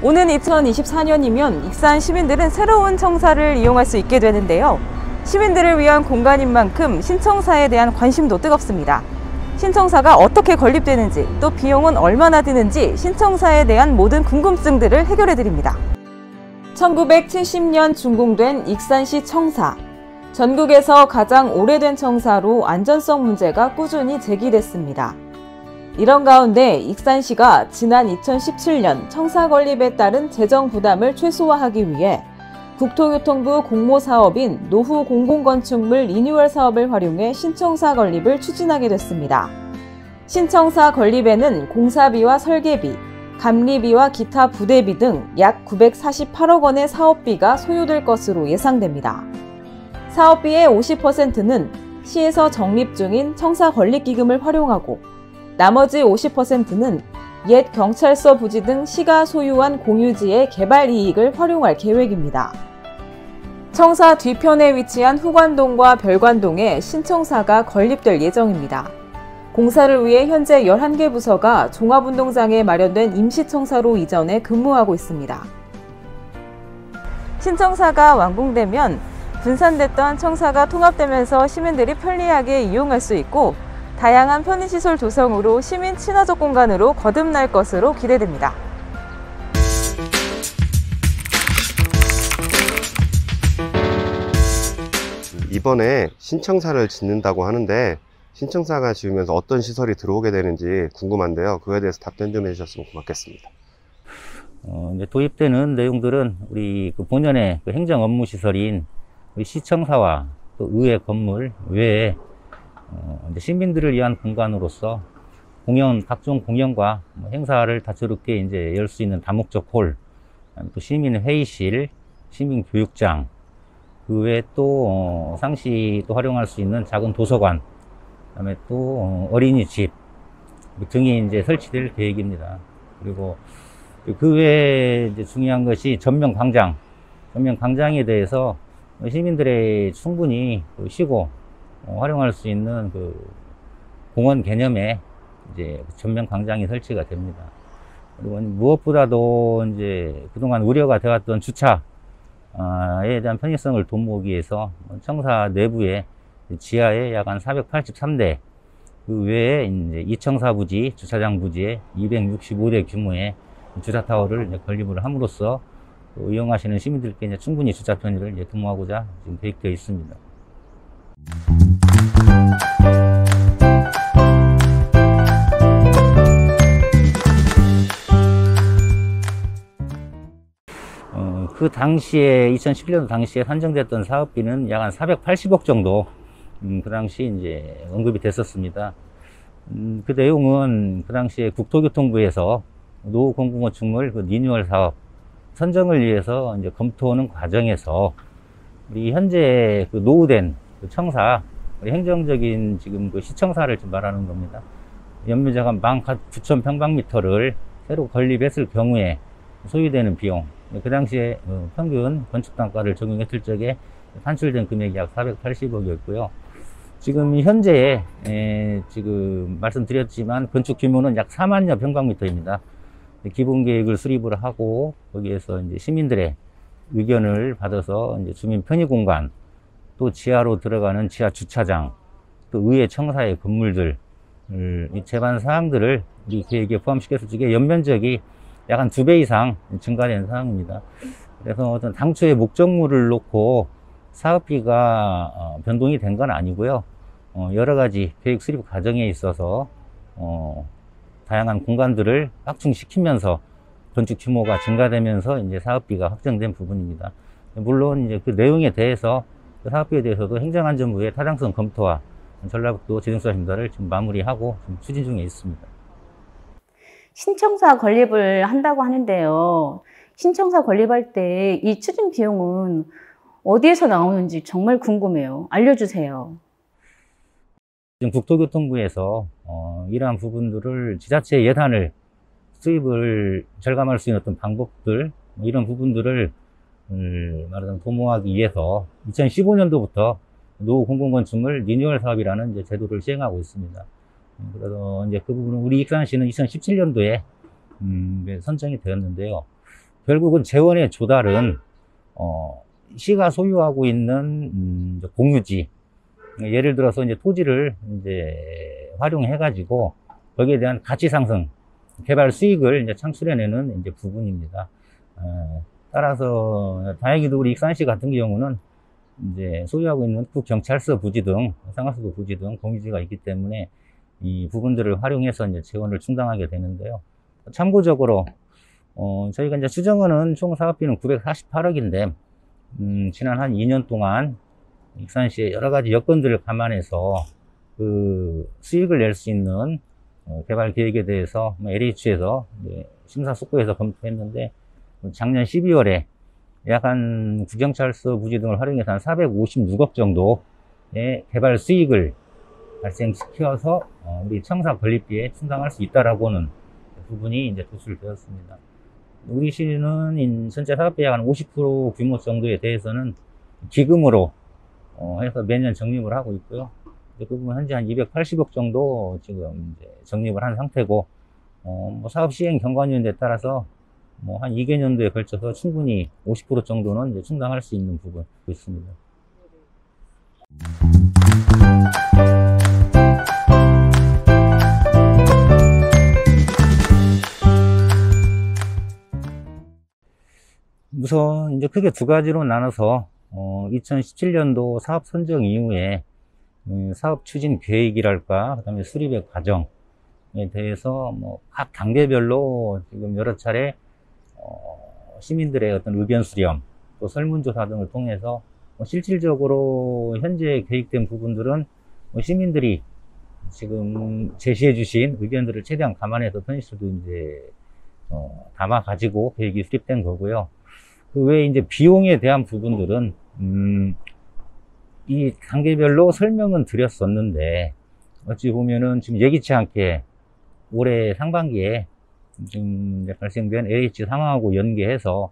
오는 2024년이면 익산 시민들은 새로운 청사를 이용할 수 있게 되는데요. 시민들을 위한 공간인 만큼 신청사에 대한 관심도 뜨겁습니다. 신청사가 어떻게 건립되는지, 또 비용은 얼마나 드는지 신청사에 대한 모든 궁금증들을 해결해 드립니다. 1970년 준공된 익산시 청사. 전국에서 가장 오래된 청사로 안전성 문제가 꾸준히 제기됐습니다. 이런 가운데 익산시가 지난 2017년 청사 건립에 따른 재정 부담을 최소화하기 위해 국토교통부 공모사업인 노후 공공건축물 리뉴얼 사업을 활용해 신청사 건립을 추진하게 됐습니다. 신청사 건립에는 공사비와 설계비, 감리비와 기타 부대비 등 약 948억 원의 사업비가 소요될 것으로 예상됩니다. 사업비의 50%는 시에서 적립 중인 청사 건립기금을 활용하고 나머지 50%는 옛 경찰서 부지 등 시가 소유한 공유지의 개발 이익을 활용할 계획입니다. 청사 뒤편에 위치한 후관동과 별관동에 신청사가 건립될 예정입니다. 공사를 위해 현재 11개 부서가 종합운동장에 마련된 임시청사로 이전해 근무하고 있습니다. 신청사가 완공되면 분산됐던 청사가 통합되면서 시민들이 편리하게 이용할 수 있고 다양한 편의시설 조성으로 시민 친화적 공간으로 거듭날 것으로 기대됩니다. 이번에 신청사를 짓는다고 하는데 신청사가 지으면서 어떤 시설이 들어오게 되는지 궁금한데요. 그거에 대해서 답변 좀 해주셨으면 고맙겠습니다. 이제 도입되는 내용들은 우리 본연의 행정 업무 시설인 우리 시청사와 또 의회 건물 외에 이제 시민들을 위한 공간으로서 각종 공연과 행사를 다채롭게 이제 열 수 있는 다목적 홀, 또 시민 회의실, 시민 교육장, 그 외에 또 상시도 활용할 수 있는 작은 도서관, 그다음에 또 어린이집 등이 이제 설치될 계획입니다. 그리고 그 외에 이제 중요한 것이 전면 광장에 대해서 시민들의 충분히 쉬고 활용할 수 있는 그 공원 개념의 이제 전면 광장이 설치가 됩니다. 그리고 무엇보다도 이제 그동안 우려가 되었던 주차에 대한 편의성을 돋보기 위해서 청사 내부에 지하에 약 한 483대, 그 외에 이제 이청사 부지, 주차장 부지에 265대 규모의 주차타워를 건립을 함으로써 이용하시는 시민들께 이제 충분히 주차 편의를 이제 도모하고자 지금 계획되어 있습니다. 그 당시에 2011년 당시에 산정됐던 사업비는 약 한 480억 정도 그 당시 이제 언급이 됐었습니다. 그 내용은 그 당시에 국토교통부에서 노후 공공건축물 리뉴얼 사업 선정을 위해서 이제 검토하는 과정에서 우리 현재 노후된 청사, 우리 행정적인 지금 시청사를 좀 말하는 겁니다. 연면적 19,000평방미터를 새로 건립했을 경우에 소요되는 비용, 그 당시에 평균 건축 단가를 적용했을 적에 산출된 금액이 약 480억이었고요. 지금 현재 지금 말씀드렸지만 건축 규모는 약 4만여 평방미터입니다. 기본 계획을 수립을 하고 거기에서 이제 시민들의 의견을 받아서 이제 주민 편의 공간, 또 지하로 들어가는 지하 주차장, 또 의회 청사의 건물들 이 제반 사항들을 우리 계획에 포함시켰을 적에 연면적이 약 한 2배 이상 증가된 사항입니다. 그래서 어떤 당초의 목적물을 놓고 사업비가 변동이 된 건 아니고요. 여러 가지 계획 수립 과정에 있어서 다양한 공간들을 확충시키면서 건축 규모가 증가되면서 이제 사업비가 확정된 부분입니다. 물론 이제 그 내용에 대해서 그 사업비에 대해서도 행정안전부의 타당성 검토와 전라북도 재정수사 심사를 지금 마무리하고 지금 추진 중에 있습니다. 신청사 건립을 한다고 하는데요. 신청사 건립할 때 이 추진 비용은 어디에서 나오는지 정말 궁금해요. 알려주세요. 지금 국토교통부에서 이러한 부분들을 지자체 예산을 수입을 절감할 수 있는 어떤 방법들, 이런 부분들을 말하자면 도모하기 위해서 2015년도부터 노후 공공건축물 리뉴얼 사업이라는 이제 제도를 시행하고 있습니다. 그래서 이제 그 부분은 우리 익산시는 2017년도에 선정이 되었는데요. 결국은 재원의 조달은 시가 소유하고 있는 공유지, 예를 들어서 이제 토지를 이제 활용해 가지고 거기에 대한 가치 상승, 개발 수익을 이제 창출해내는 이제 부분입니다. 따라서 다행히도 우리 익산시 같은 경우는 이제 소유하고 있는 국경찰서 부지 등 상하수도 부지 등 공유지가 있기 때문에 이 부분들을 활용해서 이제 재원을 충당하게 되는데요. 참고적으로 저희가 이제 추정하는 총 사업비는 948억인데 지난 한 2년 동안 익산시의 여러 가지 여건들을 감안해서 그 수익을 낼 수 있는 개발 계획에 대해서 LH에서 심사숙고해서 검토했는데, 작년 12월에 약 한 국경찰서 부지 등을 활용해서 한 456억 정도의 개발 수익을 발생시켜서 우리 청사 건립비에 충당할 수 있다라고는 부분이 이제 도출되었습니다. 우리 시는 전체 사업비의 한 50% 규모 정도에 대해서는 기금으로 해서 매년 적립을 하고 있고요. 그 부분 현재 한 280억 정도 지금 이제 적립을 한 상태고, 뭐 사업 시행 경과년도에 따라서 뭐 한 2개년도에 걸쳐서 충분히 50% 정도는 이제 충당할 수 있는 부분이 있습니다. 우선 이제 크게 두 가지로 나눠서 2017년도 사업 선정 이후에 사업 추진 계획이랄까, 그다음에 수립의 과정에 대해서 뭐 각 단계별로 지금 여러 차례 시민들의 어떤 의견 수렴, 또 설문조사 등을 통해서 실질적으로 현재 계획된 부분들은 시민들이 지금 제시해 주신 의견들을 최대한 감안해서 편의수도 이제 담아 가지고 계획이 수립된 거고요. 그 외에 이제 비용에 대한 부분들은 이 단계별로 설명은 드렸었는데, 어찌 보면은 지금 예기치 않게 올해 상반기에 지금 발생된 LH 상황하고 연계해서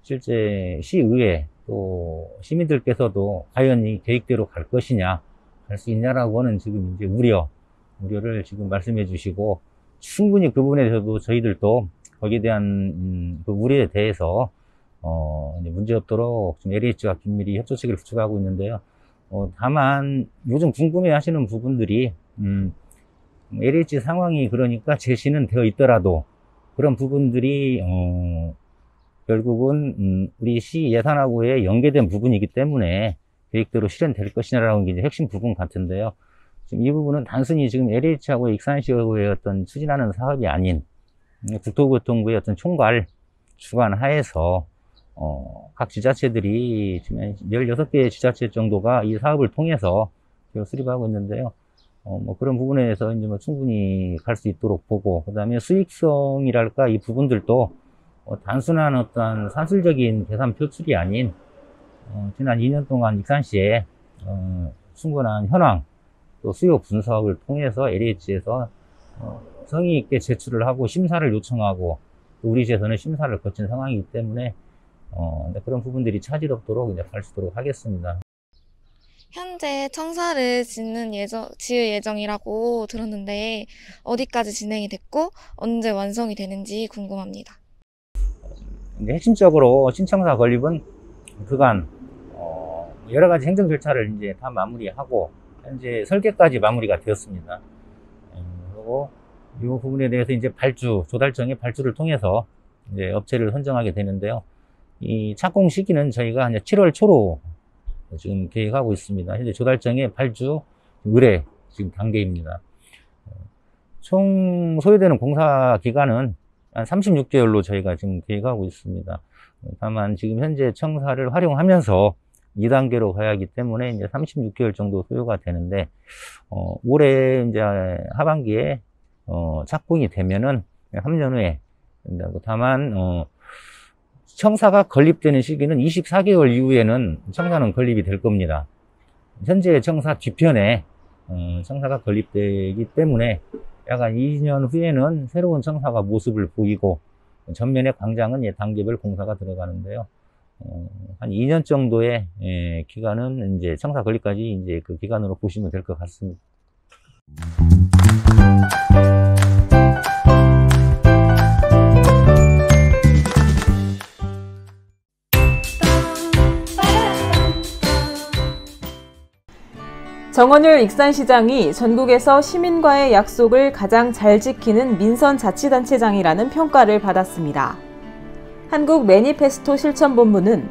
실제 시의회 또 시민들께서도 과연 이 계획대로 갈 것이냐, 갈 수 있냐라고 하는 지금 이제 우려를 지금 말씀해 주시고, 충분히 그 부분에 대해서도 저희들도 거기에 대한 그 우려에 대해서 문제 없도록 지금 LH와 긴밀히 협조 체계를 구축하고 있는데요. 다만 요즘 궁금해 하시는 부분들이 LH 상황이 그러니까 제시는 되어 있더라도 그런 부분들이 결국은 우리 시 예산하고의 연계된 부분이기 때문에 계획대로 실현될 것이냐라는 게 이제 핵심 부분 같은데요. 지금 이 부분은 단순히 지금 LH하고 익산시하고의 어떤 추진하는 사업이 아닌 국토교통부의 어떤 총괄 주관 하에서 각 지자체들이 지금 16개의 지자체 정도가 이 사업을 통해서 수립하고 있는데요. 뭐 그런 부분에 대해서 이제 뭐 충분히 갈 수 있도록 보고, 그 다음에 수익성이랄까 이 부분들도 단순한 어떤 산술적인 계산 표출이 아닌 지난 2년 동안 익산시에 충분한 현황 또 수요 분석을 통해서 LH에서 성의 있게 제출을 하고 심사를 요청하고 또 우리 시에서는 심사를 거친 상황이기 때문에 그런 부분들이 차질 없도록 이제 갈 수 있도록 하겠습니다. 현재 청사를 지을 예정이라고 들었는데 어디까지 진행이 됐고 언제 완성이 되는지 궁금합니다. 핵심적으로 신청사 건립은 그간 여러 가지 행정 절차를 이제 다 마무리하고 현재 설계까지 마무리가 되었습니다. 그리고 이 부분에 대해서 이제 조달청의 발주를 통해서 이제 업체를 선정하게 되는데요. 이 착공 시기는 저희가 이제 7월 초로 지금 계획하고 있습니다. 현재 조달청의 발주 의뢰 지금 단계입니다. 총 소요되는 공사 기간은 한 36개월로 저희가 지금 계획하고 있습니다. 다만 지금 현재 청사를 활용하면서 2단계로 가야 하기 때문에 이제 36개월 정도 소요가 되는데, 올해 이제 하반기에 착공이 되면은 3년 후에 된다고. 다만 청사가 건립되는 시기는 24개월 이후에는 청사는 건립이 될 겁니다. 현재 청사 뒤편에 청사가 건립되기 때문에 약 한 2년 후에는 새로운 청사가 모습을 보이고 전면의 광장은 단계별 공사가 들어가는데요. 한 2년 정도의 기간은 이제 청사 건립까지 이제 그 기간으로 보시면 될 것 같습니다. 정원율 익산시장이 전국에서 시민과의 약속을 가장 잘 지키는 민선자치단체장이라는 평가를 받았습니다. 한국 매니페스토 실천본부는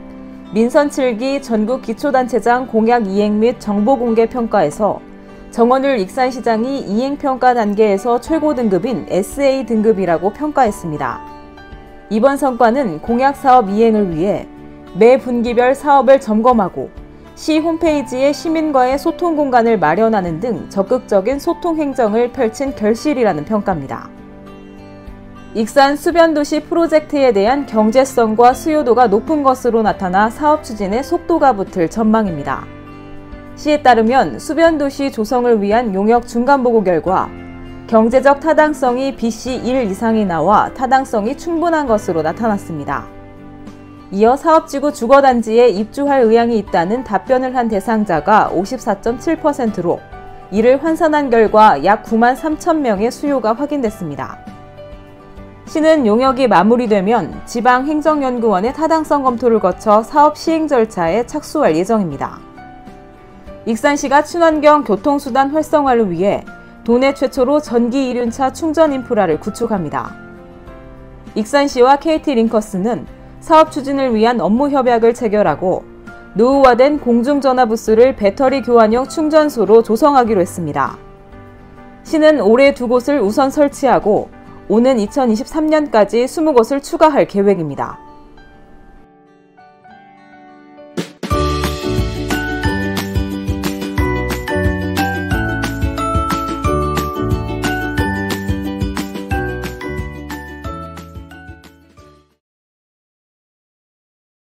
민선 7기 전국 기초단체장 공약 이행 및 정보 공개 평가에서 정원율 익산시장이 이행평가 단계에서 최고 등급인 SA 등급이라고 평가했습니다. 이번 성과는 공약 사업 이행을 위해 매 분기별 사업을 점검하고 시 홈페이지에 시민과의 소통 공간을 마련하는 등 적극적인 소통 행정을 펼친 결실이라는 평가입니다. 익산 수변도시 프로젝트에 대한 경제성과 수요도가 높은 것으로 나타나 사업 추진에 속도가 붙을 전망입니다. 시에 따르면 수변도시 조성을 위한 용역 중간보고 결과 경제적 타당성이 BC 1 이상이 나와 타당성이 충분한 것으로 나타났습니다. 이어 사업지구 주거단지에 입주할 의향이 있다는 답변을 한 대상자가 54.7%로 이를 환산한 결과 약 9만 3천 명의 수요가 확인됐습니다. 시는 용역이 마무리되면 지방행정연구원의 타당성 검토를 거쳐 사업 시행 절차에 착수할 예정입니다. 익산시가 친환경 교통수단 활성화를 위해 도내 최초로 전기 이륜차 충전 인프라를 구축합니다. 익산시와 KT링커스는 사업 추진을 위한 업무 협약을 체결하고 노후화된 공중전화 부스를 배터리 교환용 충전소로 조성하기로 했습니다. 시는 올해 2곳을 우선 설치하고 오는 2023년까지 20곳을 추가할 계획입니다.